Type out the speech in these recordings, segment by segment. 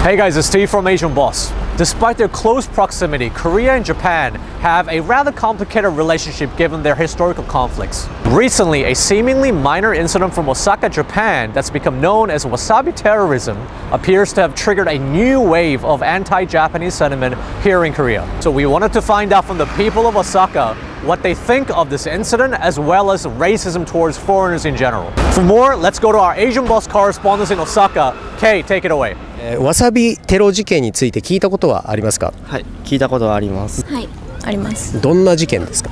Hey guys, it's Steve from Asian Boss. Despite their close proximity, Korea and Japan have a rather complicated relationship given their historical conflicts. Recently, a seemingly minor incident from Osaka, Japan that's become known as wasabi terrorism appears to have triggered a new wave of anti-Japanese sentiment here in Korea. So we wanted to find out from the people of Osaka what they think of this incident as well as racism towards foreigners in general. For more, let's go to our Asian Boss correspondent in Osaka. Kei, take it away. わさびテロ事件について聞いたことはありますか？はい、聞いたことはあります。はい、あります。どんな事件ですか？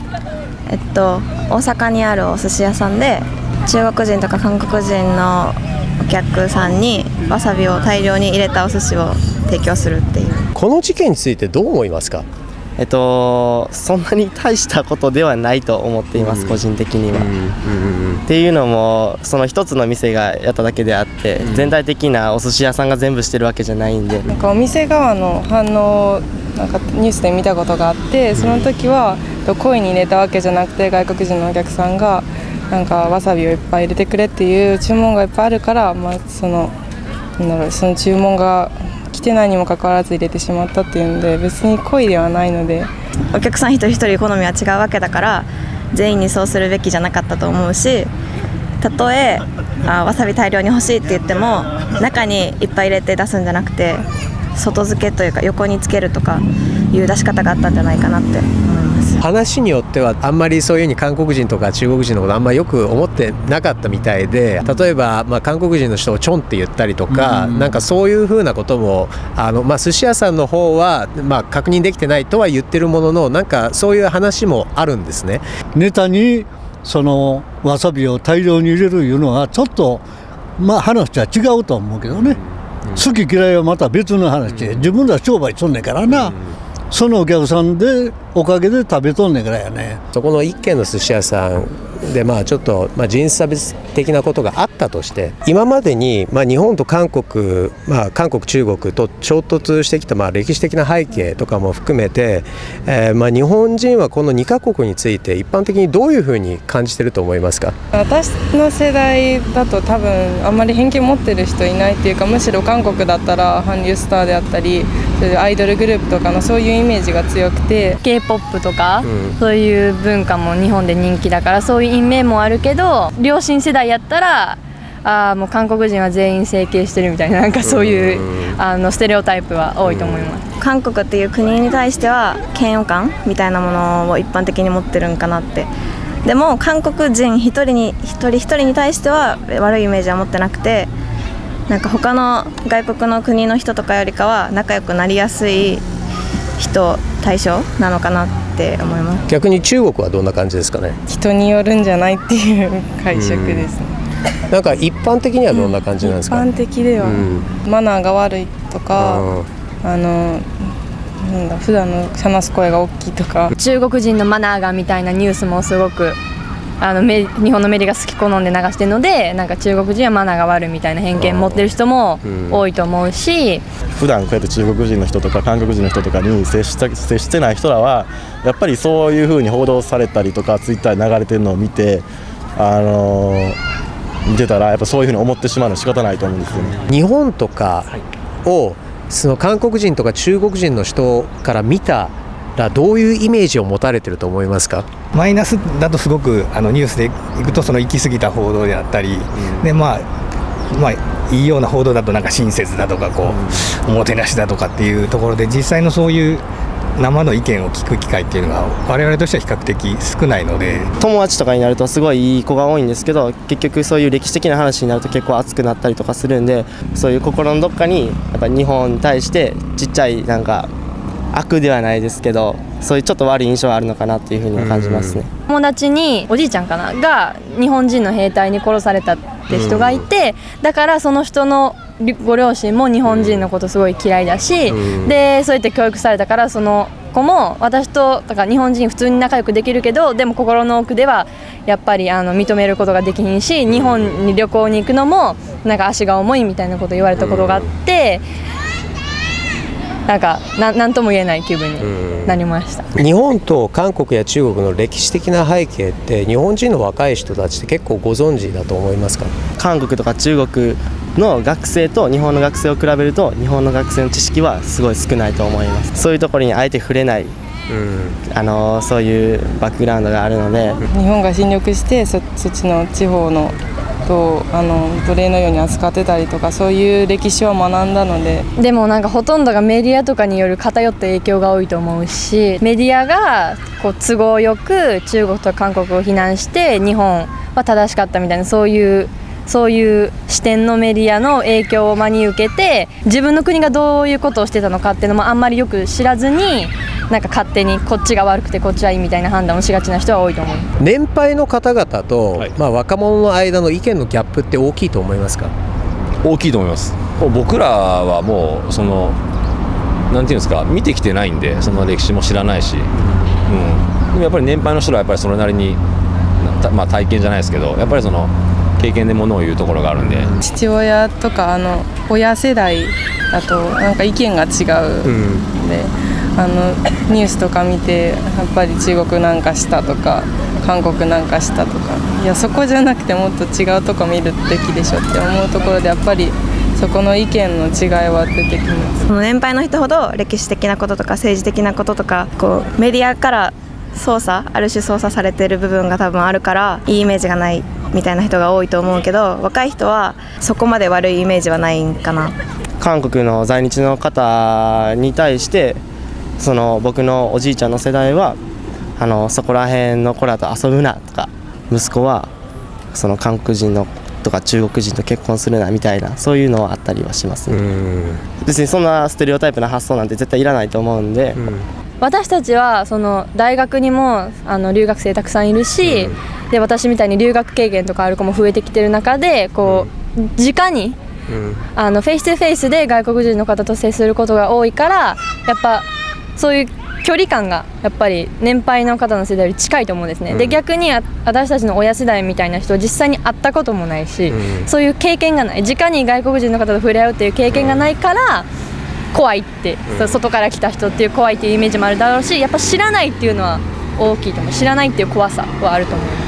大阪にあるお寿司屋さんで中国人とか韓国人のお客さんにわさびを大量に入れたお寿司を提供するっていう。この事件についてどう思いますか？そんなに大したことではないと思っています、個人的には。っていうのもその一つの店がやっただけであって、全体的なお寿司屋さんが全部してるわけじゃないんで、なんかお店側の反応をなんかニュースで見たことがあって、その時は声に入れたわけじゃなくて外国人のお客さんがなんかわさびをいっぱい入れてくれっていう注文がいっぱいあるから、その注文が来てないにもかかわらず入れてしまったっていうので、別に故意ではないので、お客さん一人一人好みは違うわけだから全員にそうするべきじゃなかったと思うし、たとえわさび大量に欲しいって言っても中にいっぱい入れて出すんじゃなくて外付けというか横につけるとかいう出し方があったんじゃないかなって思います。話によってはあんまりそういうふうに韓国人とか中国人のことあんまりよく思ってなかったみたいで、例えば、韓国人の人をチョンって言ったりとか、なんかそういうふうなことも寿司屋さんの方は、確認できてないとは言ってるものの、なんかそういう話もあるんですね。ネタにそのわさびを大量に入れるいうのはちょっと話は違うと思うけどね、好き嫌いはまた別の話で、自分ら商売しとんねんからな、そのお客さんでおかげで食べとんねんからやね。そこの一軒の寿司屋さんでちょっと人種差別的なことがあったとして、今までに日本と韓国、韓国中国と衝突してきた歴史的な背景とかも含めて、日本人はこの2カ国について一般的にどういうふうに感じてると思いますか？私の世代だと多分あんまり偏見持ってる人いないっていうか、むしろ韓国だったら韓流スターであったりそういうアイドルグループとかのそういうイメージが強くて、 K-POP とか、そういう文化も日本で人気だからそういう因縁もあるけど、両親世代やったらもう韓国人は全員整形してるみたいな、なんかそういうステレオタイプは多いと思います。韓国っていう国に対しては嫌悪感みたいなものを一般的に持ってるんかなって。でも韓国人一人一人に対しては悪いイメージは持ってなくて、なんか他の外国の国の人とかよりかは仲良くなりやすい対象なのかなって思います。逆に中国はどんな感じですかね？人によるんじゃないっていう解釈ですね。なんか一般的にはどんな感じなんですか？一般的では、マナーが悪いとか、普段の話す声が大きいとか、中国人のマナーがみたいなニュースもすごく日本のメディアが好き好んで流してるので、なんか中国人はマナーが悪いみたいな偏見持ってる人も多いと思うし、普段こうやって中国人の人とか韓国人の人とかに接してない人らはやっぱりそういう風に報道されたりとかツイッターに流れてるのを見て見てたらやっぱそういう風に思ってしまうのは仕方ないと思うんですよね。日本とかをその韓国人とか中国人の人から見たらどういうイメージを持たれてると思いますか？マイナスだとすごくニュースでいくとその行き過ぎた報道であったり、でいいような報道だとなんか親切だとかおもてなしだとかっていうところで、実際のそういう生の意見を聞く機会っていうのが我々としては比較的少ないので、友達とかになるとすごいいい子が多いんですけど、結局そういう歴史的な話になると結構熱くなったりとかするんで、そういう心のどっかにやっぱ日本に対してちっちゃいなんか悪ではないですけど、そういうちょっと悪い印象はあるのかなっていうふうには感じますね。友達におじいちゃんかなが日本人の兵隊に殺されたって人がいて、だからその人のご両親も日本人のことすごい嫌いだし、でそうやって教育されたから、その子も私とだから日本人普通に仲良くできるけど、でも心の奥ではやっぱり認めることができひんし、日本に旅行に行くのもなんか足が重いみたいなことを言われたことがあって、なんとも言えない気分になりました。日本と韓国や中国の歴史的な背景って日本人の若い人たちって結構ご存知だと思いますか？韓国とか中国の学生と日本の学生を比べると日本の学生の知識はすごい少ないと思います。そういうところにあえて触れない、そういうバックグラウンドがあるので、日本が侵略してそっちの地方のと奴隷のように扱ってたりとか、そういう歴史を学んだので。でもなんかほとんどがメディアとかによる偏った影響が多いと思うし、メディアがこう都合よく中国と韓国を非難して日本は正しかったみたいな、そういう視点のメディアの影響を真に受けて、自分の国がどういうことをしてたのかっていうのもあんまりよく知らずに、なんか勝手にこっちが悪くてこっちはいいみたいな判断をしがちな人は多いと思う。年配の方々と、若者の間の意見のギャップって大きいと思いますか？大きいと思います。僕らはもうなんていうんですか、見てきてないんで、その歴史も知らないし、でもやっぱり年配の人はやっぱりそれなりに、体験じゃないですけど、やっぱり経験でものを言うところがあるんで、父親とか親世代だとなんか意見が違うんで、ニュースとか見てやっぱり中国なんかしたとか韓国なんかしたとか、いやそこじゃなくてもっと違うとこ見るべきでしょって思うところで、やっぱりそこの意見の違いは出てきます。その年配の人ほど歴史的なこととか政治的なこととかメディアからある種操作されてる部分が多分あるからいいイメージがないみたいな人が多いと思うけど、若い人はそこまで悪いイメージはないんかな。韓国の在日の方に対して僕のおじいちゃんの世代はそこら辺の子らと遊ぶなとか、息子は韓国人のとか中国人と結婚するなみたいな、そういうのはあったりはしますね。別にそんなステレオタイプな発想なんて絶対いらないと思うんで、私たちは大学にも留学生たくさんいるし、で私みたいに留学経験とかある子も増えてきてる中で直にフェイス2フェイスで外国人の方と接することが多いから、やっぱそういう距離感がやっぱり年配の方の世代より近いと思うんですね。で逆に私たちの親世代みたいな人、実際に会ったこともないし、そういう経験がない、直に外国人の方と触れ合うっていう経験がないから怖いって、外から来た人っていう怖いっていうイメージもあるだろうし、やっぱ知らないっていうのは大きいと思う。知らないっていう怖さはあると思います。